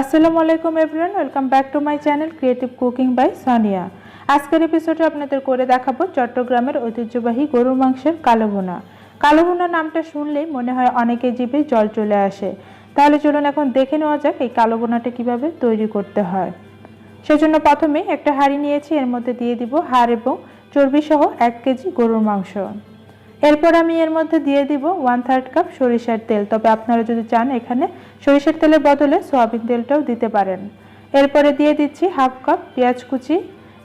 আসসালামু আলাইকুম everyone, welcome back to my channel creative cooking by Sonia. আজকের এপিসোডে আপনাদের করে দেখাবো চট্টগ্রামের ঐতিহ্যবাহী গরুর মাংসের কালো ভুনা। কালো ভুনা নামটা শুনলেই মনে হয় অনেকের জিভে জল চলে আসে। তাহলে চলুন এখন দেখে নেওয়া যাক এই কালো ভুনাটা কীভাবে তৈরি করতে হয়। সেজন্য প্রথমে একটা হাঁড়ি নিয়েছি, এর মধ্যে দিয়ে দিব হাড় এবং চর্বি সহ 1 কেজি গরুর মাংস। এরপর আমি এর মধ্যে দিয়ে দিব 1/3 কাপ সরিষার তেল, তবে আপনারা যদি চান এখানে সরিষার তেলের বদলে সয়াবিন তেলটাও দিতে পারেন। এরপরে দিয়ে দিচ্ছি 1/2 কাপ পেঁয়াজ কুচি,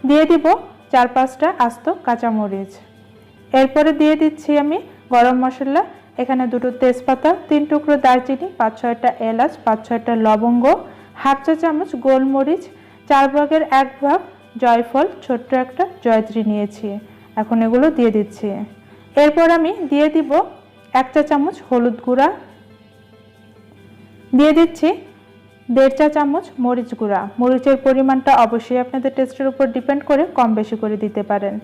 দিয়ে দিব 4-5টা আস্ত কাঁচামরিচ। এরপরে দিয়ে দিচ্ছি আমি গরম মশলা, এখানে 2টো তেজপাতা, 3 টুকরো দারচিনি, 5-6টা এলাচ, 5-6টা লবঙ্গ, 1/2 চা চামচ গোলমরিচ, 4 ভাগের 1 ভাগ জয়ফল, ছোট্ট একটা জয়ত্রী নিয়েছি। এখন এগুলো দিয়ে দিচ্ছি। এরপর আমি দিয়ে দিব 1 চা চামচ হলুদ গুঁড়া, দিয়ে দিচ্ছি 1.5 চা চামচ মরিচ গুঁড়া। মরিচের পরিমাণটা অবশ্যই আপনাদের টেস্টের উপর ডিপেন্ড করে কম বেশি করে দিতে পারেন।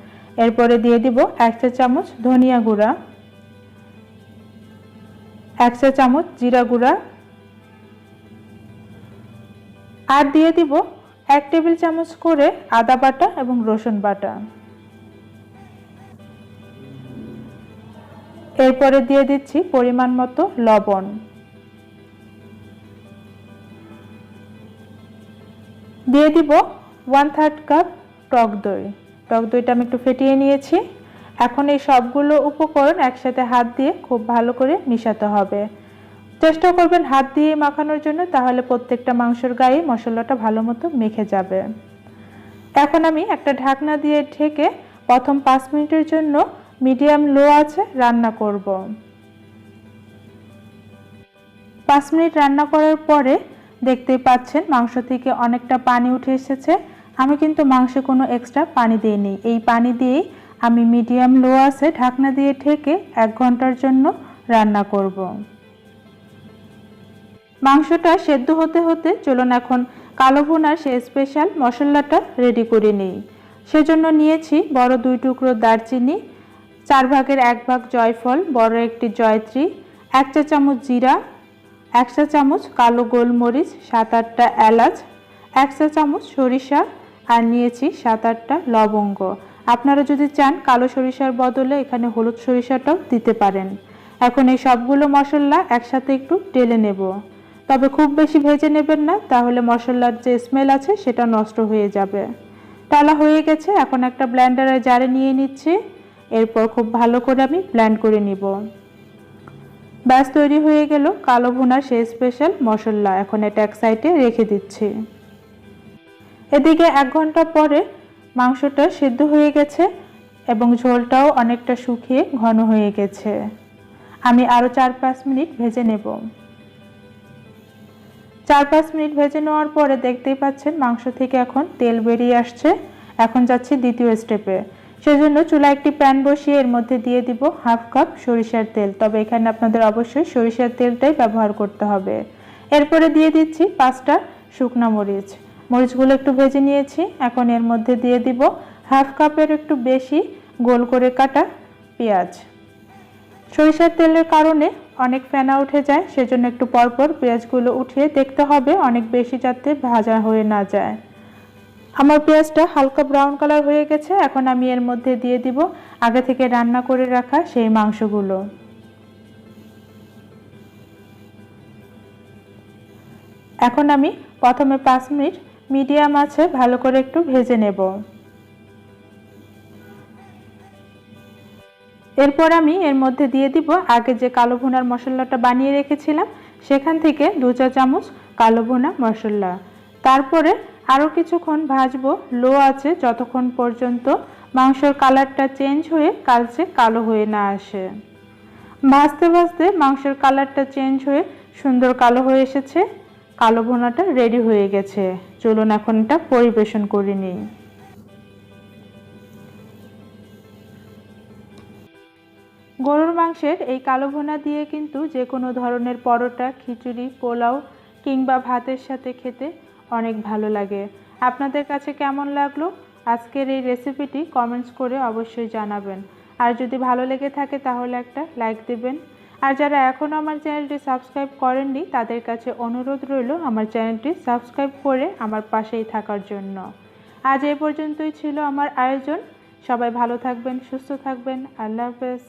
এরপরে দিয়ে দিব 1 চা চামচ ধনিয়া গুঁড়া, 1 চা চামচ জিরা গুঁড়া, আর দিয়ে দিব 1 টেবিল চামচ করে আদা বাটা এবং রসুন বাটা। এরপরে দিয়ে দিচ্ছি পরিমাণ মতো লবণ, দিয়ে দিব 1/3 কাপ টক দই। টক দইটা আমি একটু ফেটিয়ে নিয়েছি। এখন এই সবগুলো উপকরণ একসাথে হাত দিয়ে খুব ভালো করে মিশাতে হবে। চেষ্টা করবেন হাত দিয়ে মাখানোর জন্য, তাহলে প্রত্যেকটা মাংসের গায়ে মশলাটা ভালো মতো মেখে যাবে। এখন আমি একটা ঢাকনা দিয়ে ঢেকে প্রথম 5 মিনিটের জন্য মিডিয়াম লো আছে রান্না করব। 5 মিনিট রান্না করার পরে দেখতেই পাচ্ছেন মাংস থেকে অনেকটা পানি উঠে এসেছে। আমি কিন্তু মাংসে কোনো এক্সট্রা পানি দিইনি। এই পানি দিয়েই আমি মিডিয়াম লো আছে ঢাকনা দিয়ে ঢেকে 1 ঘন্টার জন্য রান্না করব। মাংসটা সেদ্ধ হতে হতে চলুন এখন কালো ভুনার সেই স্পেশাল মশলাটা রেডি করে নিই। সেজন্য নিয়েছি বড় 2 টুকরো দারচিনি, 4 ভাগের 1 ভাগ জয়ফল, বড় একটি জয়ত্রী, 1 চা চামচ জিরা, 1 চা চামচ কালো গোলমরিচ, 7-8টা এলাচ, 1 চা চামচ সরিষা, আর নিয়েছি 7-8টা লবঙ্গ। আপনারা যদি চান কালো সরিষার বদলে এখানে হলুদ সরিষাটাও দিতে পারেন। এখন এই সবগুলো মশলা একসাথে একটু টেলে নেব, তবে খুব বেশি ভেজে নেবেন না, তাহলে মশলার যে স্মেল আছে সেটা নষ্ট হয়ে যাবে। টালা হয়ে গেছে, এখন একটা ব্লেন্ডারের জারে নিয়ে নিচ্ছি। এরপর খুব ভালো করে আমি ব্লেন্ড করে নিব। ব্যাস তৈরি হয়ে গেল কালো ভুনার সেই স্পেশাল মশলা। এখন এটা এক সাইডে রেখে দিচ্ছি। এদিকে 1 ঘন্টা পরে মাংসটা সিদ্ধ হয়ে গেছে এবং ঝোলটাও অনেকটা শুকিয়ে ঘন হয়ে গেছে। আমি আরও 4-5 মিনিট ভেজে নেব। 4-5 মিনিট ভেজে নেওয়ার পরে দেখতেই পাচ্ছেন মাংস থেকে এখন তেল বেরিয়ে আসছে। এখন যাচ্ছি দ্বিতীয় স্টেপে। সেজন্য চুলায় একটি প্যান বসিয়ে এর মধ্যে দিয়ে দিব 1/2 কাপ সরিষার তেল, তবে এখানে আপনাদের অবশ্যই সরিষার তেলটাই ব্যবহার করতে হবে। এরপরে দিয়ে দিচ্ছি 5টা শুকনা মরিচ। মরিচগুলো একটু ভেজে নিয়েছি। এখন এর মধ্যে দিয়ে দিব 1/2 কাপের একটু বেশি গোল করে কাটা পেঁয়াজ। সরিষার তেলের কারণে অনেক ফেনা উঠে যায়, সেজন্য একটু পরপর পেঁয়াজগুলো উঠিয়ে দেখতে হবে অনেক বেশি যাতে ভাজা হয়ে না যায়। আমার পেঁয়াজটা হালকা ব্রাউন কালার হয়ে গেছে। এখন আমি এর মধ্যে দিয়ে দিব আগে থেকে রান্না করে রাখা সেই মাংসগুলো। এখন আমি প্রথমে 5 মিনিট মিডিয়াম আছে ভালো করে একটু ভেজে নেব। এরপর আমি এর মধ্যে দিয়ে দিব আগে যে কালো ভুনার মশলাটা বানিয়ে রেখেছিলাম, সেখান থেকে 2 চা চামচ কালো ভুনা মশলা। তারপরে আরও কিছুক্ষণ ভাজবো লো আছে, যতক্ষণ পর্যন্ত মাংসের কালারটা চেঞ্জ হয়ে কালচে কালো হয়ে না আসে। ভাজতে ভাজতে মাংসের কালারটা চেঞ্জ হয়ে সুন্দর কালো হয়ে এসেছে। কালো ভুনাটা রেডি হয়ে গেছে। চলুন এখন এটা পরিবেশন করে নিই। গরুর মাংসের এই কালো ভুনা দিয়ে কিন্তু যে কোনো ধরনের পরোটা, খিচুড়ি, পোলাও কিংবা ভাতের সাথে খেতে অনেক ভালো লাগে। আপনাদের কাছে কেমন লাগলো আজকের এই রেসিপিটি কমেন্টস করে অবশ্যই জানাবেন। আর যদি ভালো লেগে থাকে তাহলে একটা লাইক দেবেন। আর যারা এখনও আমার চ্যানেলটি সাবস্ক্রাইব করেননি তাদের কাছে অনুরোধ রইল আমার চ্যানেলটি সাবস্ক্রাইব করে আমার পাশেই থাকার জন্য। আজ এই পর্যন্তই ছিল আমার আয়োজন। সবাই ভালো থাকবেন, সুস্থ থাকবেন। আল্লাহ হাফেজ।